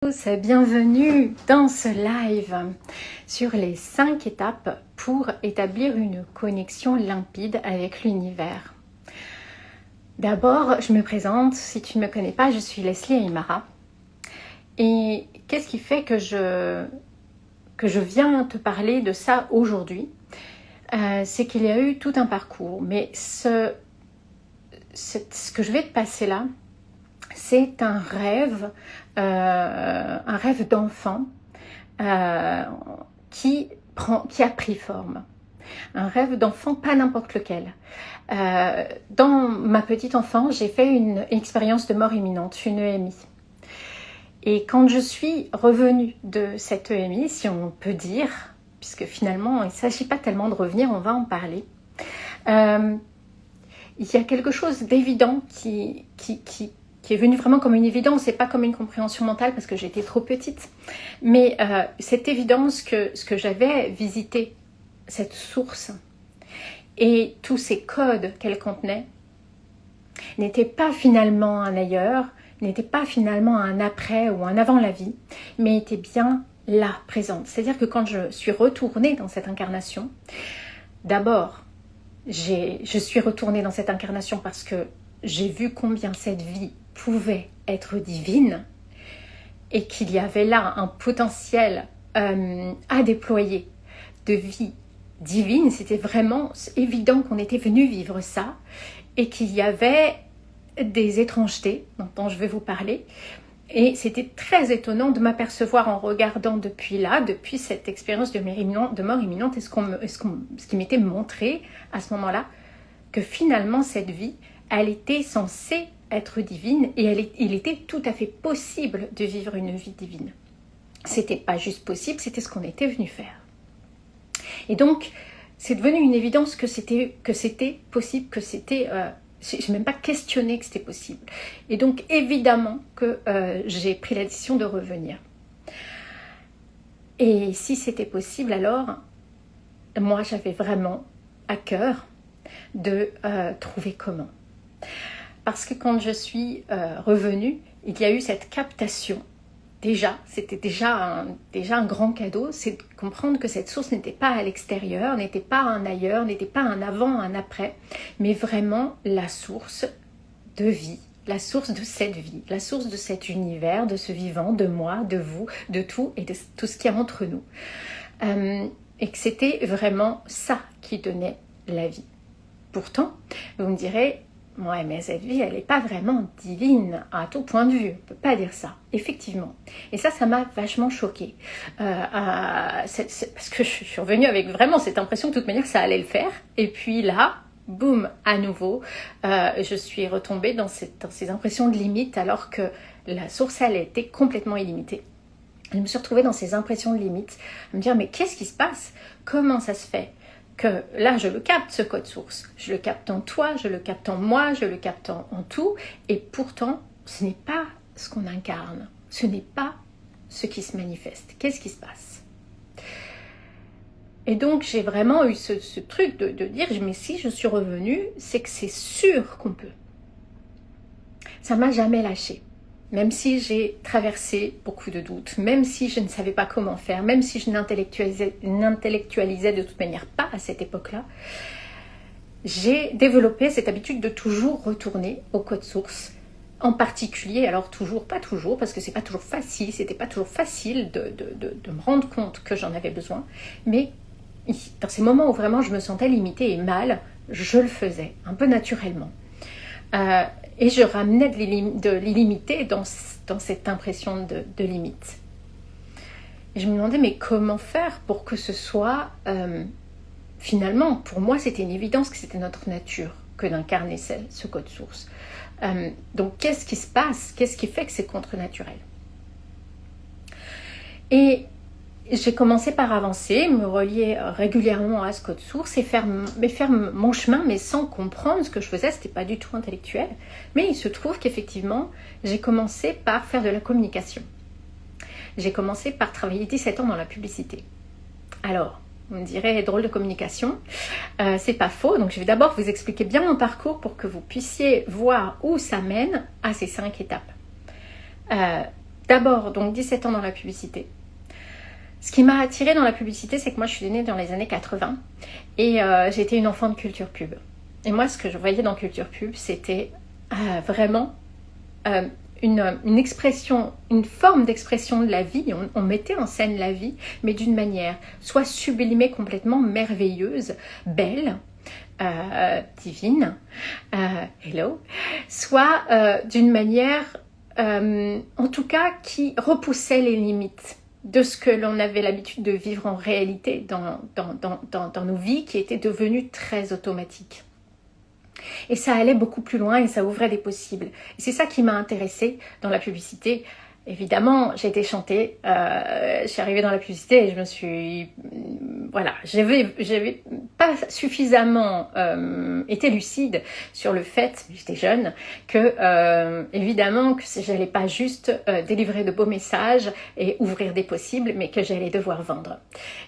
Bienvenue dans ce live sur les 5 étapes pour établir une connexion limpide avec l'univers. D'abord, je me présente, si tu ne me connais pas, je suis Leslie Aymara. Et qu'est-ce qui fait que je viens te parler de ça aujourd'hui? C'est qu'il y a eu tout un parcours, mais ce que je vais te passer là, c'est un rêve d'enfant qui a pris forme. Un rêve d'enfant, pas n'importe lequel. Dans ma petite enfance, j'ai fait une expérience de mort imminente, une EMI. Et quand je suis revenue de cette EMI, si on peut dire, puisque finalement il ne s'agit pas tellement de revenir, on va en parler, il y a quelque chose d'évident qui est venu vraiment comme une évidence et pas comme une compréhension mentale parce que j'étais trop petite. Mais cette évidence que ce que j'avais visité, cette source et tous ces codes qu'elle contenait, n'était pas finalement un ailleurs, n'était pas finalement un après ou un avant la vie, mais était bien là, présente. C'est-à-dire que quand je suis retournée dans cette incarnation, d'abord, je suis retournée dans cette incarnation parce que j'ai vu combien cette vie pouvait être divine et qu'il y avait là un potentiel à déployer de vie divine. C'était vraiment évident qu'on était venu vivre ça et qu'il y avait des étrangetés dont je vais vous parler. Et c'était très étonnant de m'apercevoir en regardant depuis cette expérience de mort imminente et ce qui m'était montré à ce moment-là, que finalement cette vie, elle était censée être divine et il était tout à fait possible de vivre une vie divine. C'était pas juste possible, c'était ce qu'on était venu faire. Et donc, c'est devenu une évidence que c'était possible, que c'était... je n'ai même pas questionné que c'était possible. Et donc, évidemment que j'ai pris la décision de revenir. Et si c'était possible, alors, moi, j'avais vraiment à cœur de trouver comment. Parce que quand je suis revenue, il y a eu cette captation. C'était déjà un grand cadeau, c'est de comprendre que cette source n'était pas à l'extérieur, n'était pas un ailleurs, n'était pas un avant, un après, mais vraiment la source de vie, la source de cette vie, la source de cet univers, de ce vivant, de moi, de vous, de tout et de tout ce qu'il y a entre nous. Et que c'était vraiment ça qui donnait la vie. Pourtant, vous me direz, ouais, mais cette vie, elle n'est pas vraiment divine à tout point de vue. On ne peut pas dire ça, effectivement. Et ça m'a vachement choquée. Parce que je suis revenue avec vraiment cette impression que de toute manière, ça allait le faire. Et puis là, boum, à nouveau, je suis retombée dans ces impressions de limite alors que la source, elle était complètement illimitée. Je me suis retrouvée dans ces impressions de limite, à me dire, mais qu'est-ce qui se passe? Comment ça se fait que là, je le capte, ce code source. Je le capte en toi, je le capte en moi, je le capte en tout. Et pourtant, ce n'est pas ce qu'on incarne. Ce n'est pas ce qui se manifeste. Qu'est-ce qui se passe? Et donc, j'ai vraiment eu ce truc de dire, mais si je suis revenue, c'est que c'est sûr qu'on peut. Ça ne m'a jamais lâchée. Même si j'ai traversé beaucoup de doutes, même si je ne savais pas comment faire, même si je n'intellectualisais de toute manière pas à cette époque-là, j'ai développé cette habitude de toujours retourner au code source. En particulier, alors toujours, pas toujours, parce que c'est pas toujours facile, c'était pas toujours facile de me rendre compte que j'en avais besoin, mais dans ces moments où vraiment je me sentais limitée et mal, je le faisais, un peu naturellement. Et je ramenais de l'illimité dans cette impression de limite. Et je me demandais, mais comment faire pour que ce soit... finalement, pour moi, c'était une évidence que c'était notre nature que d'incarner ce code source. Donc, qu'est-ce qui se passe? Qu'est-ce qui fait que c'est contre-naturel? Et j'ai commencé par avancer, me relier régulièrement à ce code source et faire mon chemin, mais sans comprendre ce que je faisais. C'était pas du tout intellectuel. Mais il se trouve qu'effectivement, j'ai commencé par faire de la communication. J'ai commencé par travailler 17 ans dans la publicité. Alors, on me dirait drôle de communication. C'est pas faux. Donc, je vais d'abord vous expliquer bien mon parcours pour que vous puissiez voir où ça mène à ces 5 étapes. d'abord, donc 17 ans dans la publicité. Ce qui m'a attirée dans la publicité, c'est que moi je suis née dans les années 80 et j'étais une enfant de culture pub. Et moi ce que je voyais dans culture pub, c'était vraiment une expression, une forme d'expression de la vie. On mettait en scène la vie, mais d'une manière soit sublimée, complètement merveilleuse, belle, divine, hello, soit d'une manière, en tout cas, qui repoussait les limites de ce que l'on avait l'habitude de vivre en réalité dans nos vies qui étaient devenues très automatiques. Et ça allait beaucoup plus loin et ça ouvrait des possibles. Et c'est ça qui m'a intéressée dans la publicité. Évidemment, j'ai été chantée, je suis arrivée dans la publicité et je me suis... Voilà, j'avais pas suffisamment été lucide sur le fait, j'étais jeune, que évidemment que j'allais pas juste délivrer de beaux messages et ouvrir des possibles, mais que j'allais devoir vendre.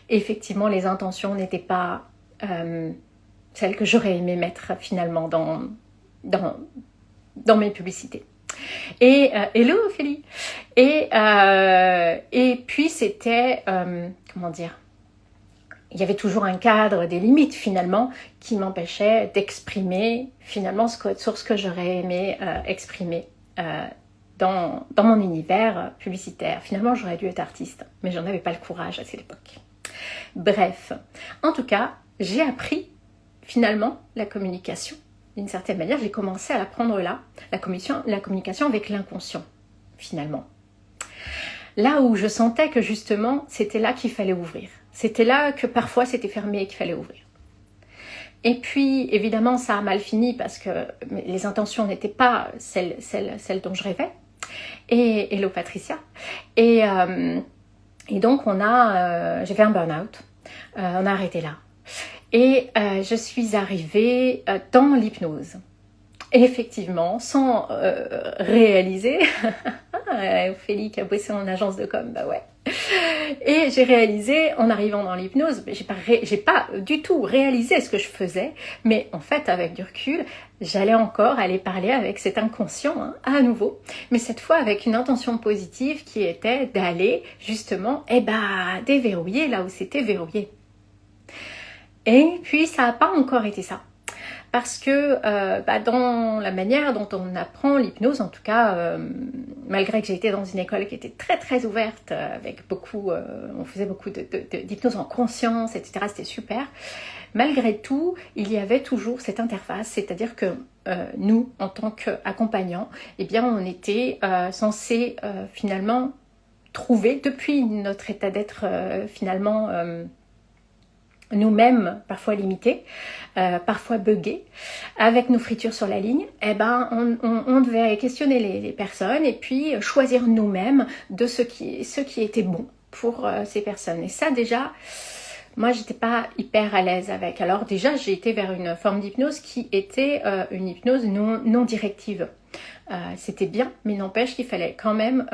Et effectivement, les intentions n'étaient pas celles que j'aurais aimé mettre finalement dans mes publicités. Et hello Ophélie. Et puis c'était comment dire, il y avait toujours un cadre, des limites finalement qui m'empêchaient d'exprimer finalement ce code source que j'aurais aimé exprimer dans mon univers publicitaire. Finalement j'aurais dû être artiste, mais j'en avais pas le courage à cette époque. Bref, en tout cas j'ai appris finalement la communication. D'une certaine manière, j'ai commencé à l'apprendre là, la communication avec l'inconscient, finalement. Là où je sentais que justement, c'était là qu'il fallait ouvrir. C'était là que parfois c'était fermé et qu'il fallait ouvrir. Et puis, évidemment, ça a mal fini parce que les intentions n'étaient pas celles dont je rêvais. Et hello Patricia. Et donc, j'ai fait un burn-out. On a arrêté là. Et je suis arrivée dans l'hypnose. Effectivement, sans réaliser. Ophélie qui a bossé en agence de com, bah ouais. Et j'ai réalisé, en arrivant dans l'hypnose, j'ai pas du tout réalisé ce que je faisais, mais en fait, avec du recul, j'allais encore aller parler avec cet inconscient, à nouveau, mais cette fois avec une intention positive qui était d'aller justement, déverrouiller là où c'était verrouillé. Et puis ça n'a pas encore été ça. Parce que dans la manière dont on apprend l'hypnose, en tout cas, malgré que j'ai été dans une école qui était très très ouverte, avec beaucoup, on faisait beaucoup d'hypnose en conscience, etc. C'était super. Malgré tout, il y avait toujours cette interface, c'est-à-dire que nous, en tant qu'accompagnants, eh bien, on était censés finalement trouver, depuis notre état d'être finalement nous-mêmes parfois limités, parfois buggés, avec nos fritures sur la ligne, on devait questionner les personnes et puis choisir nous-mêmes de ce qui était bon pour ces personnes. Et ça déjà, moi j'étais pas hyper à l'aise avec. Alors déjà j'ai été vers une forme d'hypnose qui était une hypnose non directive. C'était bien, mais n'empêche qu'il fallait quand même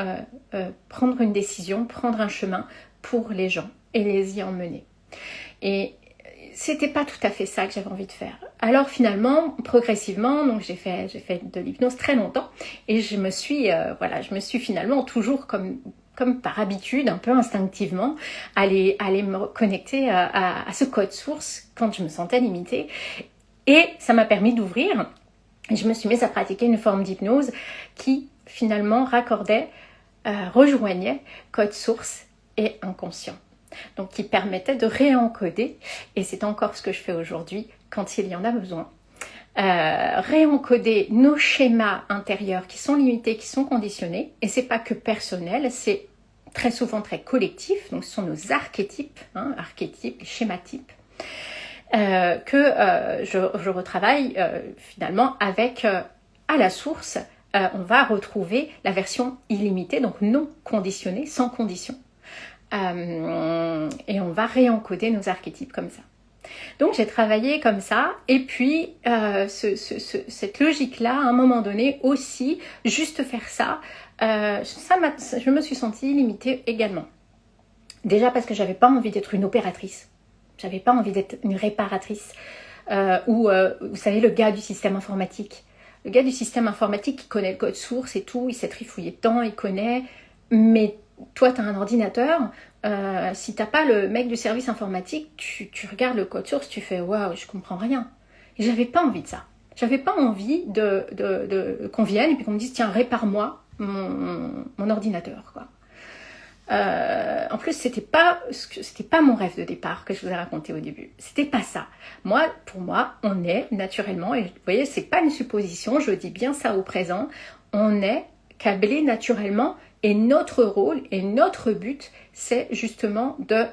prendre une décision, prendre un chemin pour les gens et les y emmener. Et c'était pas tout à fait ça que j'avais envie de faire. Alors finalement, progressivement, donc j'ai fait de l'hypnose très longtemps et je me suis finalement toujours comme par habitude, un peu instinctivement, aller me connecter à ce code source quand je me sentais limitée. Et ça m'a permis d'ouvrir. Et je me suis mise à pratiquer une forme d'hypnose qui finalement rejoignait code source et inconscient. Donc qui permettait de réencoder, et c'est encore ce que je fais aujourd'hui quand il y en a besoin, réencoder nos schémas intérieurs qui sont limités, qui sont conditionnés, et c'est pas que personnel, c'est très souvent très collectif, donc ce sont nos archétypes, archétypes, schématypes, que je retravaille finalement avec à la source, on va retrouver la version illimitée, donc non conditionnée, sans condition. Et on va réencoder nos archétypes comme ça. Donc j'ai travaillé comme ça, et puis cette logique-là, à un moment donné aussi, juste faire ça, je me suis sentie limitée également. Déjà parce que j'avais pas envie d'être une opératrice, j'avais pas envie d'être une réparatrice, ou vous savez, le gars du système informatique. Le gars du système informatique qui connaît le code source et tout, il s'est trifouillé dedans, il connaît. Mais toi, tu as un ordinateur, si tu n'as pas le mec du service informatique, tu regardes le code source, tu fais « Waouh, je comprends rien ». Et j'avais pas envie de ça. J'avais pas envie qu'on vienne et puis qu'on me dise « Tiens, répare-moi mon ordinateur ». Quoi. En plus, c'était pas mon rêve de départ que je vous ai raconté au début. C'était pas ça. Pour moi, on est naturellement, et vous voyez, c'est pas une supposition, je dis bien ça au présent, on est câblé naturellement et notre rôle et notre but, c'est justement de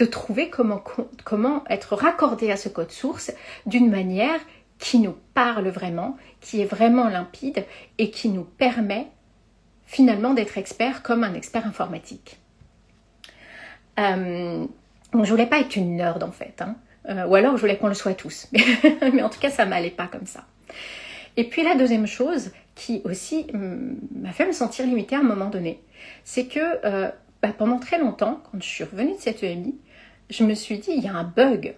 trouver comment être raccordé à ce code source d'une manière qui nous parle vraiment, qui est vraiment limpide et qui nous permet finalement d'être expert comme un expert informatique. Donc je voulais pas être une nerd en fait, ou alors je voulais qu'on le soit tous, mais en tout cas ça m'allait pas comme ça. Et puis la deuxième chose qui aussi m'a fait me sentir limitée à un moment donné, c'est que pendant très longtemps, quand je suis revenue de cette EMI, je me suis dit il y a un bug.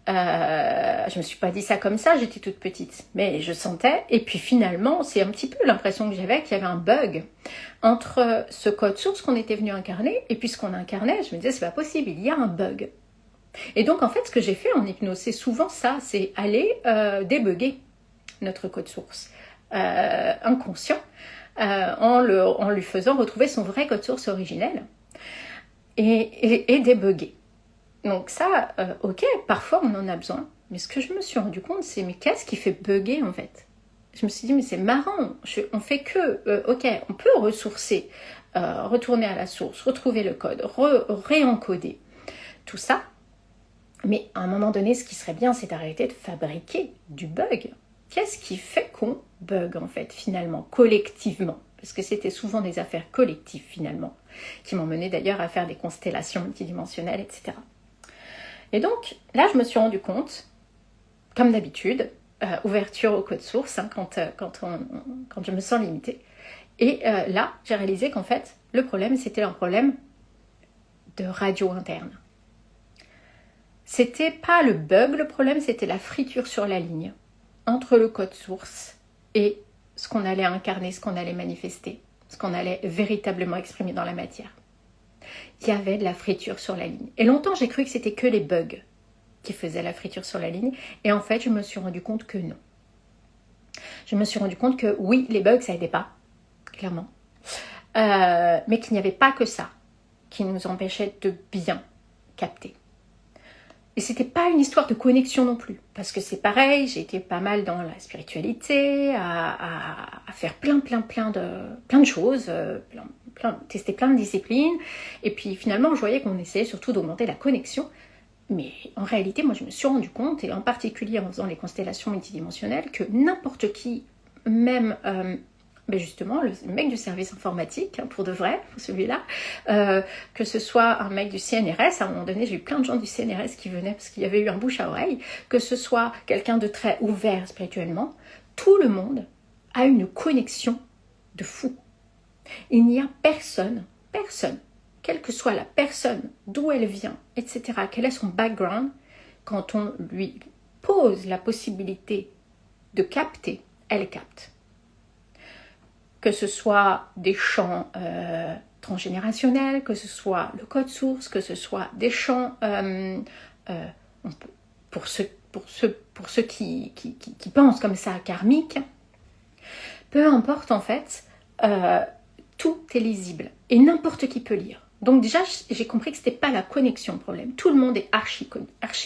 Je me suis pas dit ça comme ça, j'étais toute petite, mais je sentais, et puis finalement c'est un petit peu l'impression que j'avais qu'il y avait un bug entre ce code source qu'on était venu incarner et puis ce qu'on incarnait. Je me disais c'est pas possible, il y a un bug. Et donc en fait ce que j'ai fait en hypnose, c'est souvent ça, c'est aller débugger notre code source inconscient en lui faisant retrouver son vrai code source originel et débugger. Donc ça, ok, parfois on en a besoin, mais ce que je me suis rendu compte, c'est mais qu'est-ce qui fait bugger en fait? Je me suis dit mais c'est marrant, on fait que, ok, on peut ressourcer, retourner à la source, retrouver le code, réencoder, tout ça, mais à un moment donné, ce qui serait bien, c'est d'arrêter de fabriquer du bug. Qu'est-ce qui fait qu'on bug en fait finalement, collectivement? Parce que c'était souvent des affaires collectives finalement, qui m'ont mené d'ailleurs à faire des constellations multidimensionnelles, etc. Et donc, là, je me suis rendu compte, comme d'habitude, ouverture au code source, quand je me sens limitée. Et là, j'ai réalisé qu'en fait, le problème, c'était un problème de radio interne. C'était pas le bug, le problème, c'était la friture sur la ligne entre le code source et ce qu'on allait incarner, ce qu'on allait manifester, ce qu'on allait véritablement exprimer dans la matière. Il y avait de la friture sur la ligne. Et longtemps, j'ai cru que c'était que les bugs qui faisaient la friture sur la ligne. Et en fait, je me suis rendu compte que non. Je me suis rendu compte que oui, les bugs, ça aidait pas, clairement. Mais qu'il n'y avait pas que ça qui nous empêchait de bien capter. Et c'était pas une histoire de connexion non plus. Parce que c'est pareil, j'ai été pas mal dans la spiritualité, à faire plein de choses, tester plein de disciplines. Et puis finalement, je voyais qu'on essayait surtout d'augmenter la connexion. Mais en réalité, moi, je me suis rendu compte, et en particulier en faisant les constellations multidimensionnelles, que n'importe qui, même justement le mec du service informatique, pour de vrai, celui-là, que ce soit un mec du CNRS, à un moment donné, j'ai eu plein de gens du CNRS qui venaient parce qu'il y avait eu un bouche à oreille, que ce soit quelqu'un de très ouvert spirituellement, tout le monde a une connexion de fou. Il n'y a personne, quelle que soit la personne, d'où elle vient, etc., quel est son background, quand on lui pose la possibilité de capter, elle capte. Que ce soit des champs transgénérationnels, que ce soit le code source, que ce soit des champs pour ceux qui pensent comme ça, karmiques, peu importe en fait, tout est lisible et n'importe qui peut lire. Donc déjà, j'ai compris que ce n'était pas la connexion le problème. Tout le monde est archi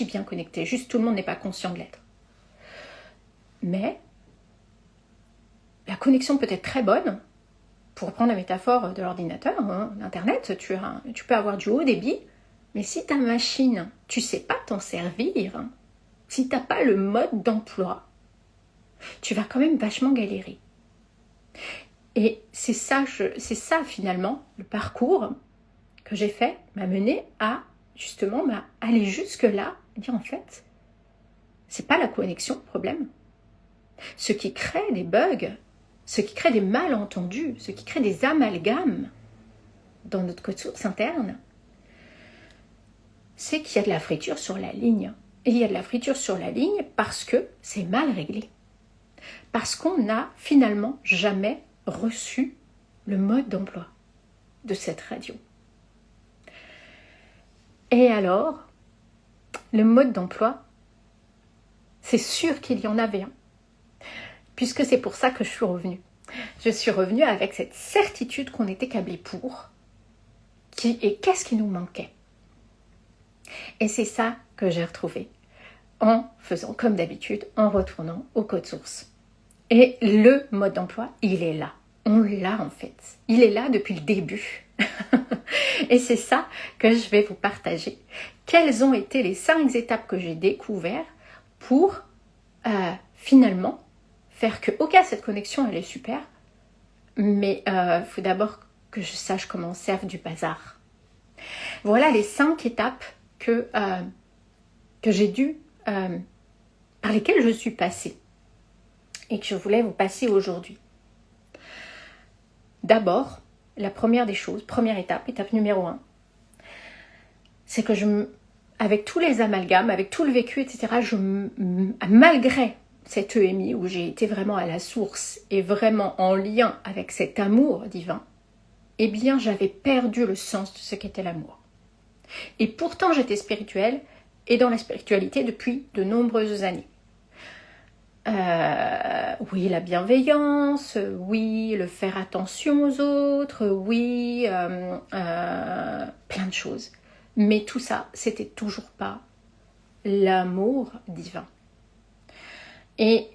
bien connecté, juste tout le monde n'est pas conscient de l'être. Mais la connexion peut être très bonne. Pour reprendre la métaphore de l'ordinateur, d'Internet, tu peux avoir du haut débit, mais si ta machine, tu ne sais pas t'en servir, si tu n'as pas le mode d'emploi, tu vas quand même vachement galérer. Et c'est ça finalement, le parcours que j'ai fait m'a mené à justement aller jusque-là et dire en fait, c'est pas la connexion le problème. Ce qui crée des bugs, ce qui crée des malentendus, ce qui crée des amalgames dans notre code source interne, c'est qu'il y a de la friture sur la ligne. Et il y a de la friture sur la ligne parce que c'est mal réglé. Parce qu'on n'a finalement jamais reçu le mode d'emploi de cette radio. Et alors, le mode d'emploi, c'est sûr qu'il y en avait un, puisque c'est pour ça que je suis revenue. Je suis revenue avec cette certitude qu'on était câblé pour, et qu'est-ce qui nous manquait. Et c'est ça que j'ai retrouvé en faisant comme d'habitude, en retournant au code source. Et le mode d'emploi, il est là. On l'a en fait. Il est là depuis le début. Et c'est ça que je vais vous partager. Quelles ont été les 5 étapes que j'ai découvertes pour finalement faire que, ok, cette connexion, elle est super, mais il faut d'abord que je sache comment servent du bazar. Voilà les 5 étapes que j'ai dû, par lesquelles je suis passée et que je voulais vous passer aujourd'hui. D'abord, la première des choses, première étape numéro 1, c'est que avec tous les amalgames, avec tout le vécu, etc., malgré cette EMI où j'ai été vraiment à la source et vraiment en lien avec cet amour divin, eh bien, j'avais perdu le sens de ce qu'était l'amour. Et pourtant, j'étais spirituelle et dans la spiritualité depuis de nombreuses années. Oui, la bienveillance, oui, le faire attention aux autres, oui, plein de choses. Mais tout ça, c'était toujours pas l'amour divin. Et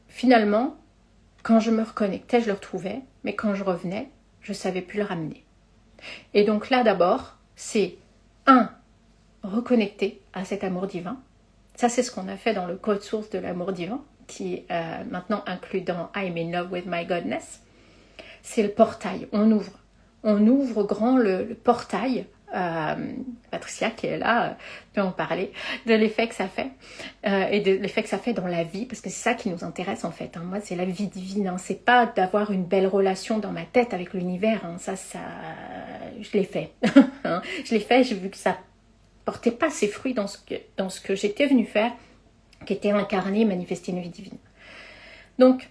finalement, quand je me reconnectais, je le retrouvais, mais quand je revenais, je savais plus le ramener. Et donc là, d'abord, c'est reconnecter à cet amour divin. Ça, c'est ce qu'on a fait dans le code source de l'amour divin, qui est maintenant inclus dans I'm in love with my godness. C'est le portail, on ouvre grand le portail. Patricia qui est là peut en parler de l'effet que ça fait et de l'effet que ça fait dans la vie, parce que c'est ça qui nous intéresse en fait. Moi, c'est la vie divine, c'est pas d'avoir une belle relation dans ma tête avec l'univers. Ça je l'ai fait. Je l'ai fait, j'ai vu que ça portait pas ses fruits dans ce que j'étais venue faire, qui était incarner, manifester une vie divine. Donc,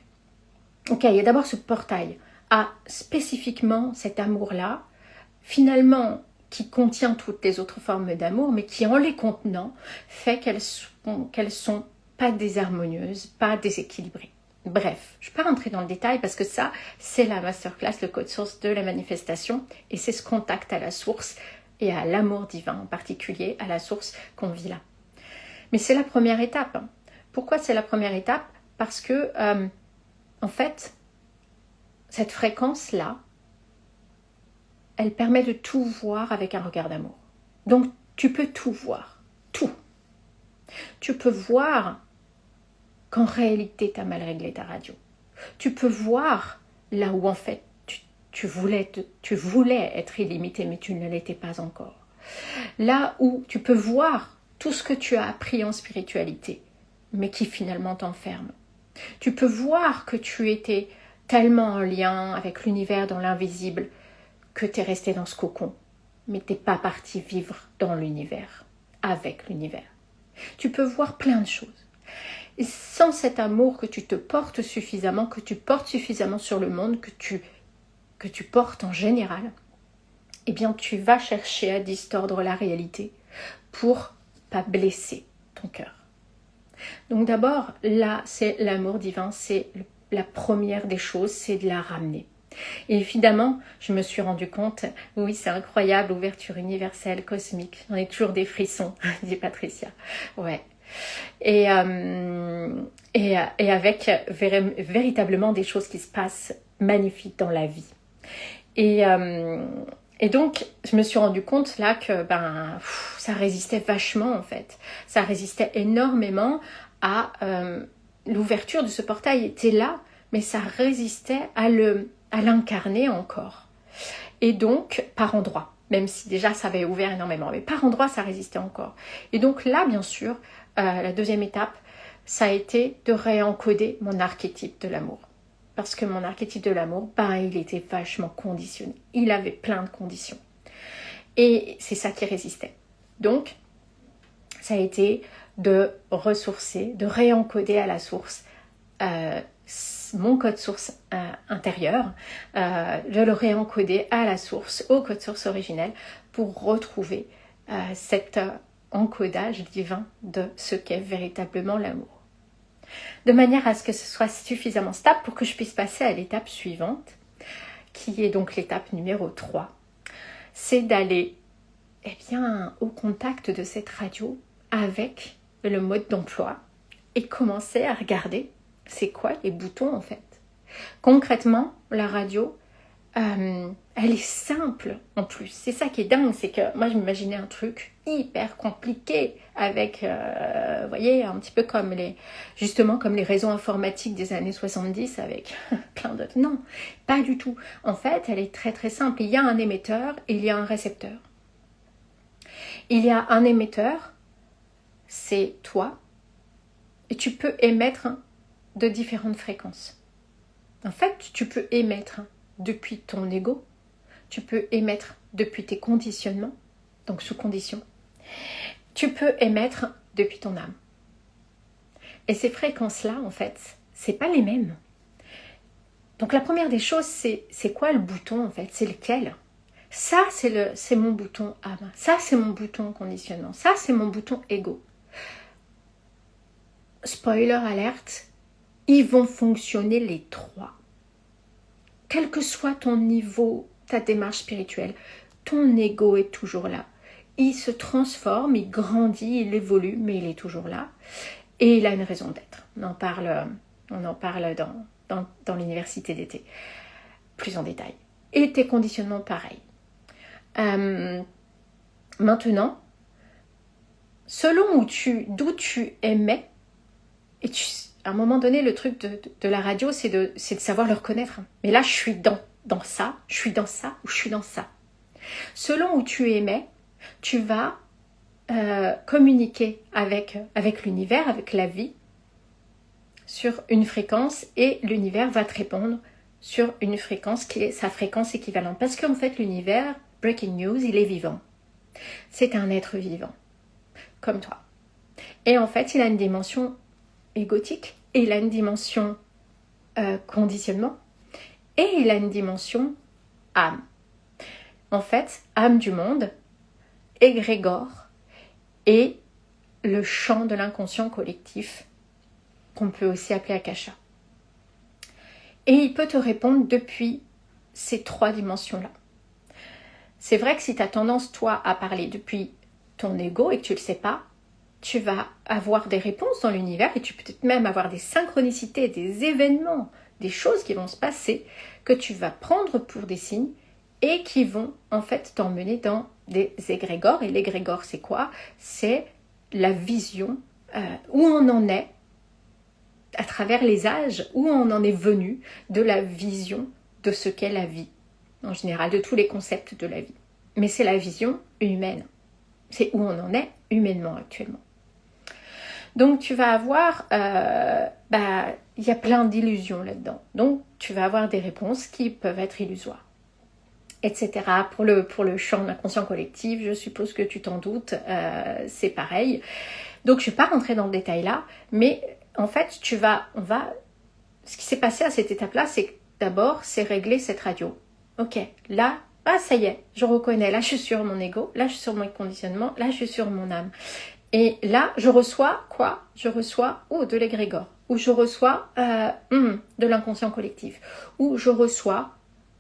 ok, il y a d'abord ce portail à spécifiquement cet amour-là, finalement, qui contient toutes les autres formes d'amour, mais qui, en les contenant, fait qu'elles sont pas désharmonieuses, pas déséquilibrées. Bref, je ne vais pas rentrer dans le détail parce que ça, c'est la masterclass, le code source de la manifestation, et c'est ce contact à la source et à l'amour divin en particulier, à la source qu'on vit là. Mais c'est la première étape. Pourquoi c'est la première étape ? Parce que, en fait, cette fréquence-là, elle permet de tout voir avec un regard d'amour. Donc, tu peux tout voir. Tout. Tu peux voir qu'en réalité, tu as mal réglé ta radio. Tu peux voir là où, en fait, tu voulais être illimité, mais tu ne l'étais pas encore. Là où tu peux voir tout ce que tu as appris en spiritualité, mais qui finalement t'enferme. Tu peux voir que tu étais tellement en lien avec l'univers dans l'invisible que tu es resté dans ce cocon, mais tu n'es pas parti vivre dans l'univers, avec l'univers. Tu peux voir plein de choses. Et sans cet amour que tu te portes suffisamment, que tu portes suffisamment sur le monde, que tu portes en général, eh bien tu vas chercher à distordre la réalité pour pas blesser ton cœur. Donc d'abord, là, c'est l'amour divin, c'est la première des choses, c'est de la ramener. Et évidemment, je me suis rendu compte, oui, c'est incroyable, ouverture universelle, cosmique. J'en ai toujours des frissons, dit Patricia. Ouais. Et avec véritablement des choses qui se passent magnifiques dans la vie. Et donc, je me suis rendu compte là que ça résistait vachement en fait. Ça résistait énormément à l'ouverture de ce portail. Était là, mais ça résistait à l'incarner encore. Et donc, par endroits, même si déjà ça avait ouvert énormément, mais par endroits, ça résistait encore. Et donc là, bien sûr, la deuxième étape, ça a été de réencoder mon archétype de l'amour. Parce que mon archétype de l'amour, il était vachement conditionné. Il avait plein de conditions. Et c'est ça qui résistait. Donc, ça a été de ressourcer, de réencoder à la source mon code source intérieur, je le réencoder à la source, au code source originel, pour retrouver cet encodage divin de ce qu'est véritablement l'amour. De manière à ce que ce soit suffisamment stable pour que je puisse passer à l'étape suivante, qui est donc l'étape numéro 3. C'est d'aller au contact de cette radio avec le mode d'emploi et commencer à regarder c'est quoi les boutons en fait. Concrètement, la radio, elle est simple en plus. C'est ça qui est dingue, c'est que moi je m'imaginais un truc hyper compliqué avec, vous voyez, un petit peu comme les réseaux informatiques des années 70 avec plein d'autres. Non, pas du tout. En fait, elle est très très simple. Il y a un émetteur et il y a un récepteur. Il y a un émetteur, c'est toi, et tu peux émettre de différentes fréquences. En fait, tu peux émettre depuis ton ego, tu peux émettre depuis tes conditionnements, donc sous condition. Tu peux émettre depuis ton âme. Et ces fréquences-là, en fait, c'est pas les mêmes. Donc la première des choses, c'est quoi le bouton en fait? C'est lequel? Ça, c'est mon bouton âme. Ça, c'est mon bouton conditionnement. Ça, c'est mon bouton ego. Spoiler alerte, ils vont fonctionner les trois. Quel que soit ton niveau, ta démarche spirituelle, ton ego est toujours là. Il se transforme, il grandit, il évolue, mais il est toujours là. Et il a une raison d'être. On en parle dans l'université d'été, plus en détail. Et tes conditionnements, pareil. Maintenant, selon d'où tu émets, et à un moment donné, le truc de la radio, c'est de savoir le reconnaître. Mais là, je suis dans ça, je suis dans ça, ou je suis dans ça. Selon où tu émets, tu vas communiquer avec l'univers, avec la vie, sur une fréquence, et l'univers va te répondre sur une fréquence qui est sa fréquence équivalente. Parce qu'en fait, l'univers, breaking news, il est vivant. C'est un être vivant, comme toi. Et en fait, il a une dimension égotique, et il a une dimension conditionnement, et il a une dimension âme. En fait, âme du monde, égrégore, et le champ de l'inconscient collectif, qu'on peut aussi appeler Akasha. Et il peut te répondre depuis ces trois dimensions-là. C'est vrai que si tu as tendance, toi, à parler depuis ton ego et que tu ne le sais pas, tu vas avoir des réponses dans l'univers et tu peux peut-être même avoir des synchronicités, des événements, des choses qui vont se passer que tu vas prendre pour des signes et qui vont en fait t'emmener dans des égrégores. Et l'égrégore, c'est quoi? C'est la vision où on en est à travers les âges, où on en est venu de la vision de ce qu'est la vie, en général, de tous les concepts de la vie. Mais c'est la vision humaine. C'est où on en est humainement actuellement. Donc tu vas avoir, il y a plein d'illusions là-dedans. Donc tu vas avoir des réponses qui peuvent être illusoires, etc. Pour le champ de l'inconscient collectif, je suppose que tu t'en doutes, c'est pareil. Donc je ne vais pas rentrer dans le détail là, mais en fait ce qui s'est passé à cette étape-là, c'est que d'abord c'est régler cette radio. Ok, là, ça y est, je reconnais, là je suis sur mon ego, là je suis sur mon conditionnement, là je suis sur mon âme. Et là, je reçois quoi? Je reçois de l'égrégore, ou je reçois de l'inconscient collectif, ou je reçois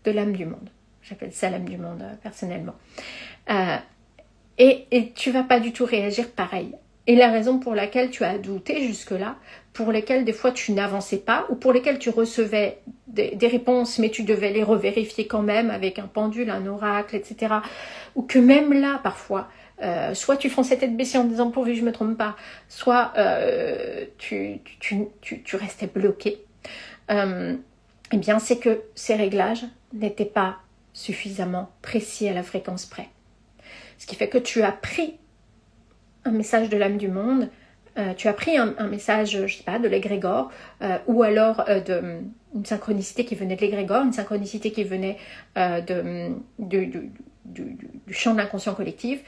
de l'âme du monde. J'appelle ça l'âme du monde personnellement. Et tu vas pas du tout réagir pareil. Et la raison pour laquelle tu as douté jusque-là, pour lesquelles des fois tu n'avançais pas, ou pour lesquelles tu recevais des réponses, mais tu devais les revérifier quand même avec un pendule, un oracle, etc. Ou que même là, parfois, soit tu fonçais tête baissée en disant pourvu je me trompe pas, soit tu restais bloqué. Eh bien, c'est que ces réglages n'étaient pas suffisamment précis à la fréquence près. Ce qui fait que tu as pris un message de l'âme du monde, tu as pris un message, je sais pas, de l'égrégore, ou alors une synchronicité qui venait de l'égrégore, une synchronicité qui venait du champ de l'inconscient collectif,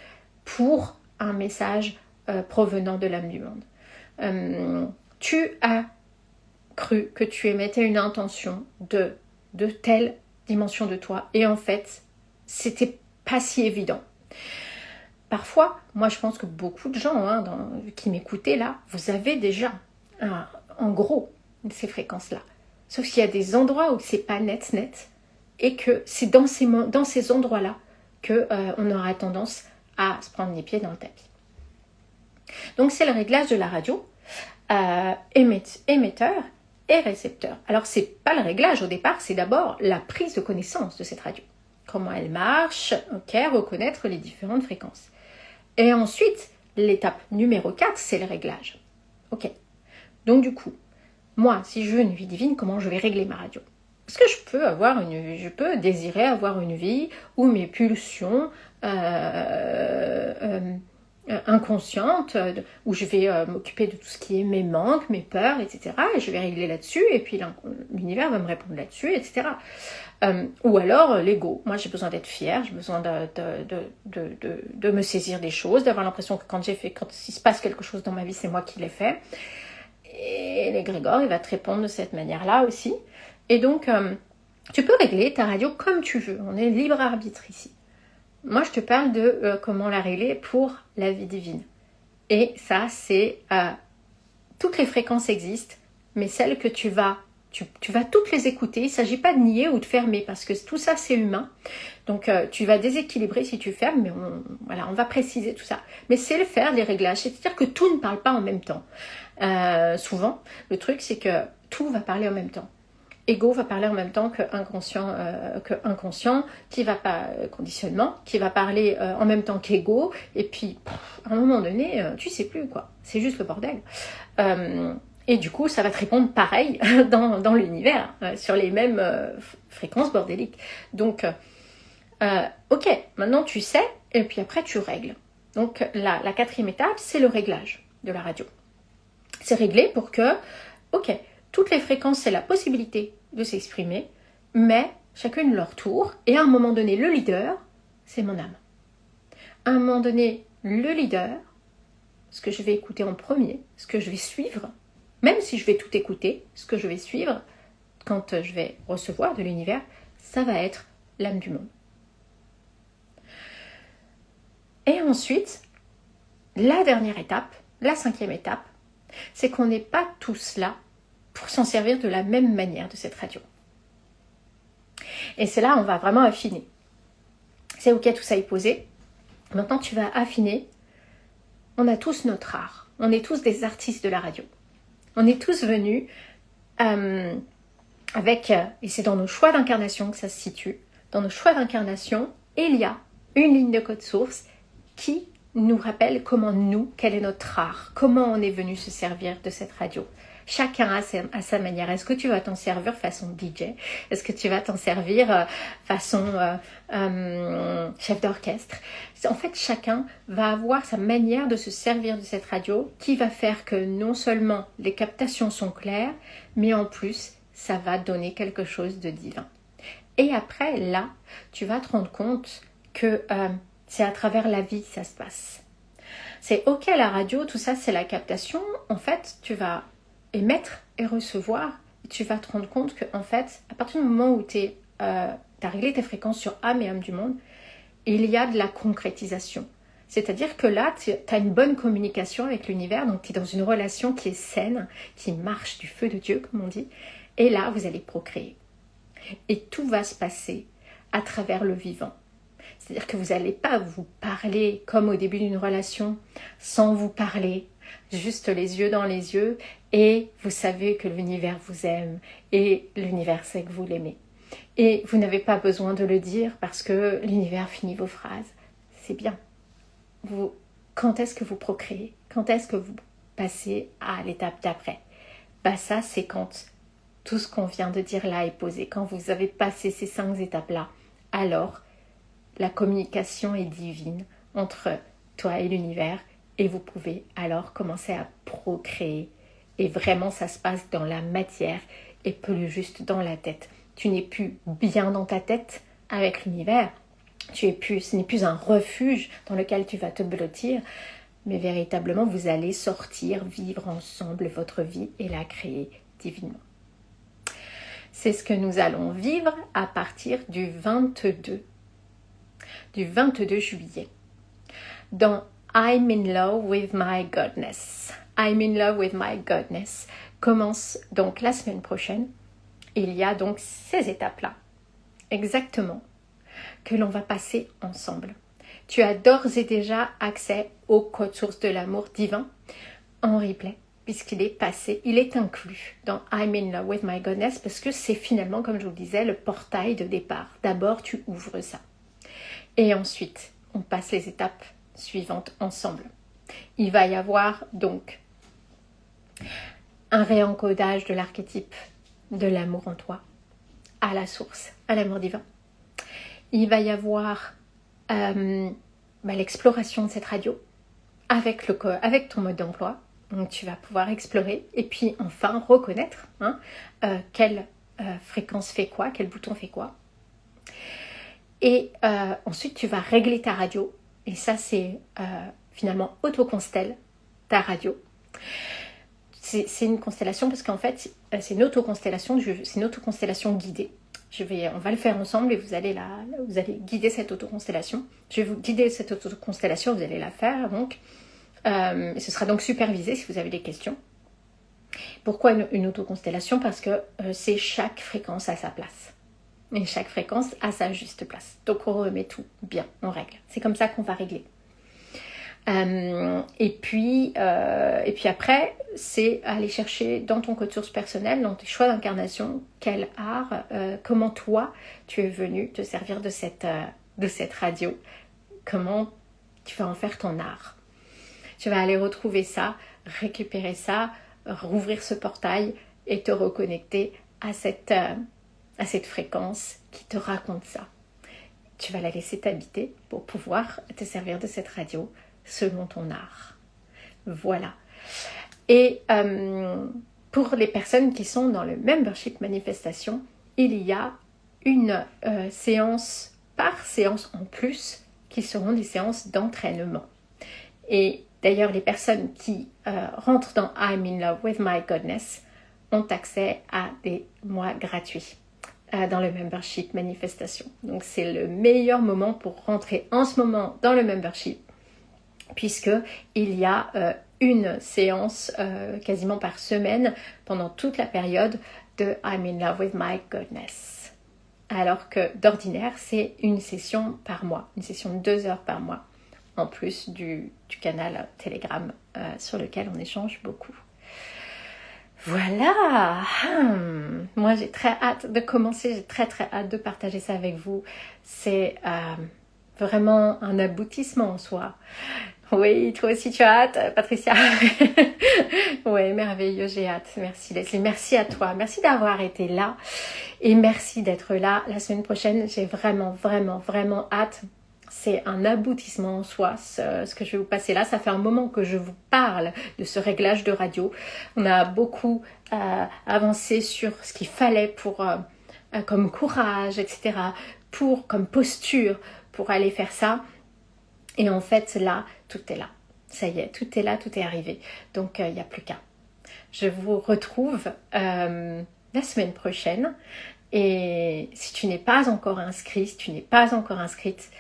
pour un message provenant de l'âme du monde. Tu as cru que tu émettais une intention de telle dimension de toi. Et en fait, c'était pas si évident. Parfois, moi je pense que beaucoup de gens qui m'écoutaient là, vous avez déjà en gros ces fréquences-là. Sauf qu'il y a des endroits où c'est pas net et que c'est dans ces endroits-là qu'on aura tendance à se prendre les pieds dans le tapis. Donc c'est le réglage de la radio, émetteur et récepteur. Alors c'est pas le réglage au départ, c'est d'abord la prise de connaissance de cette radio. Comment elle marche, reconnaître les différentes fréquences. Et ensuite, l'étape numéro 4, c'est le réglage. Ok. Donc du coup, moi, si je veux une vie divine, comment je vais régler ma radio? Est-ce que je peux désirer avoir une vie où mes pulsions inconscientes, où je vais m'occuper de tout ce qui est mes manques, mes peurs, etc. Et je vais régler là-dessus, et puis l'univers va me répondre là-dessus, etc. Ou alors l'ego. Moi, j'ai besoin d'être fière, j'ai besoin de me saisir des choses, d'avoir l'impression que quand il se passe quelque chose dans ma vie, c'est moi qui l'ai fait. Et l'égrégore, il va te répondre de cette manière-là aussi. Et donc, tu peux régler ta radio comme tu veux. On est libre arbitre ici. Moi, je te parle de comment la régler pour la vie divine. Et ça, c'est... toutes les fréquences existent, mais celles que tu vas toutes les écouter. Il ne s'agit pas de nier ou de fermer, parce que tout ça, c'est humain. Donc, tu vas déséquilibrer si tu fermes, mais on va préciser tout ça. Mais c'est le faire, les réglages. C'est-à-dire que tout ne parle pas en même temps. Souvent, le truc, c'est que tout va parler en même temps. Ego va parler en même temps que inconscient, qui va pas conditionnement, qui va parler en même temps qu'ego, et puis à un moment donné, tu sais plus quoi. C'est juste le bordel. Et du coup, ça va te répondre pareil dans l'univers, sur les mêmes fréquences bordéliques. Donc, ok, maintenant tu sais, et puis après tu règles. Donc la 4e étape, c'est le réglage de la radio. C'est réglé pour que, ok, toutes les fréquences, c'est la possibilité de s'exprimer, mais chacune leur tour. Et à un moment donné, le leader, c'est mon âme. À un moment donné, le leader, ce que je vais écouter en premier, ce que je vais suivre, même si je vais tout écouter, ce que je vais suivre quand je vais recevoir de l'univers, ça va être l'âme du monde. Et ensuite, la dernière étape, la 5e étape, c'est qu'on n'est pas tous là pour s'en servir de la même manière de cette radio. Et c'est là où on va vraiment affiner. C'est ok, tout ça est posé. Maintenant, tu vas affiner. On a tous notre art. On est tous des artistes de la radio. On est tous venus et c'est dans nos choix d'incarnation que ça se situe. Dans nos choix d'incarnation, il y a une ligne de code source qui nous rappelle quel est notre art, comment on est venu se servir de cette radio. Chacun a sa manière. Est-ce que tu vas t'en servir façon DJ? Est-ce que tu vas t'en servir façon chef d'orchestre? En fait, chacun va avoir sa manière de se servir de cette radio qui va faire que non seulement les captations sont claires, mais en plus, ça va donner quelque chose de divin. Et après, là, tu vas te rendre compte que c'est à travers la vie que ça se passe. C'est ok, la radio, tout ça, c'est la captation. En fait, tu vas émettre et recevoir, et tu vas te rendre compte que, en fait, à partir du moment où tu as réglé tes fréquences sur âme et âme du monde, il y a de la concrétisation. C'est-à-dire que là, tu as une bonne communication avec l'univers, donc tu es dans une relation qui est saine, qui marche du feu de Dieu, comme on dit, et là, vous allez procréer. Et tout va se passer à travers le vivant. C'est-à-dire que vous n'allez pas vous parler comme au début d'une relation, sans vous parler, juste les yeux dans les yeux, et vous savez que l'univers vous aime, et l'univers sait que vous l'aimez. Et vous n'avez pas besoin de le dire parce que l'univers finit vos phrases. C'est bien. Quand est-ce que vous procréez? Quand est-ce que vous passez à l'étape d'après? Ça, c'est quand tout ce qu'on vient de dire là est posé. Quand vous avez passé ces 5 étapes-là, alors la communication est divine entre toi et l'univers et vous pouvez alors commencer à procréer. Et vraiment, ça se passe dans la matière et plus juste dans la tête. Tu n'es plus bien dans ta tête avec l'univers. Ce n'est plus un refuge dans lequel tu vas te blottir, mais véritablement, vous allez sortir, vivre ensemble votre vie et la créer divinement. C'est ce que nous allons vivre à partir du 22 juillet. Dans I'm in love with my godness. I'm in love with my godness commence donc la semaine prochaine. Il y a donc ces étapes-là, exactement, que l'on va passer ensemble. Tu as d'ores et déjà accès au code source de l'amour divin en replay, puisqu'il est passé, il est inclus dans I'm in love with my godness, parce que c'est finalement, comme je vous le disais, le portail de départ. D'abord, tu ouvres ça. Et ensuite, on passe les étapes suivantes ensemble. Il va y avoir donc un réencodage de l'archétype de l'amour en toi, à la source, à l'amour divin. Il va y avoir l'exploration de cette radio avec ton mode d'emploi. Donc tu vas pouvoir explorer et puis enfin reconnaître quelle fréquence fait quoi, quel bouton fait quoi. Et ensuite tu vas régler ta radio. Et ça c'est finalement autoconstelle ta radio. C'est une constellation parce qu'en fait c'est une autoconstellation guidée. On va le faire ensemble et vous allez guider cette autoconstellation. Je vais vous guider cette autoconstellation, vous allez la faire donc. Et ce sera donc supervisé si vous avez des questions. Pourquoi une autoconstellation? Parce que c'est chaque fréquence à sa place. Et chaque fréquence a sa juste place. Donc on remet tout bien en règle. C'est comme ça qu'on va régler. Et puis après, c'est aller chercher dans ton code source personnel, dans tes choix d'incarnation, quel art, comment toi tu es venu te servir de cette radio, comment tu vas en faire ton art. Tu vas aller retrouver ça, récupérer ça, rouvrir ce portail et te reconnecter à cette fréquence qui te raconte ça. Tu vas la laisser t'habiter pour pouvoir te servir de cette radio selon ton art. Voilà. Et pour les personnes qui sont dans le membership manifestation, il y a une séance par séance en plus qui seront des séances d'entraînement. Et d'ailleurs, les personnes qui rentrent dans I'm in love with my godness ont accès à des mois gratuits dans le membership manifestation. Donc c'est le meilleur moment pour rentrer en ce moment dans le membership, puisqu'il y a une séance quasiment par semaine pendant toute la période de I'm in love with my godness. Alors que d'ordinaire, c'est une session par mois, une session de 2 heures par mois, en plus du canal Telegram sur lequel on échange beaucoup. Voilà, moi j'ai très hâte de commencer, j'ai très hâte de partager ça avec vous. C'est vraiment un aboutissement en soi. Oui, toi aussi tu as hâte, Patricia. Oui, merveilleux, j'ai hâte. Merci Leslie, merci à toi, merci d'avoir été là et merci d'être là la semaine prochaine. J'ai vraiment hâte. C'est un aboutissement en soi, ce que je vais vous passer là. Ça fait un moment que je vous parle de ce réglage de radio. On a beaucoup avancé sur ce qu'il fallait pour comme courage, etc., comme posture pour aller faire ça. Et en fait, là, tout est là. Ça y est, tout est là, tout est arrivé. Donc, il n'y a plus qu'à. Je vous retrouve la semaine prochaine. Et si tu n'es pas encore inscrit, si tu n'es pas encore inscrite,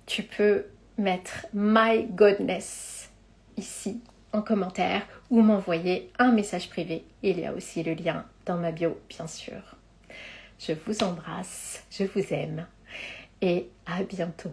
tu peux mettre My Godness ici en commentaire ou m'envoyer un message privé. Il y a aussi le lien dans ma bio, bien sûr. Je vous embrasse, je vous aime et à bientôt.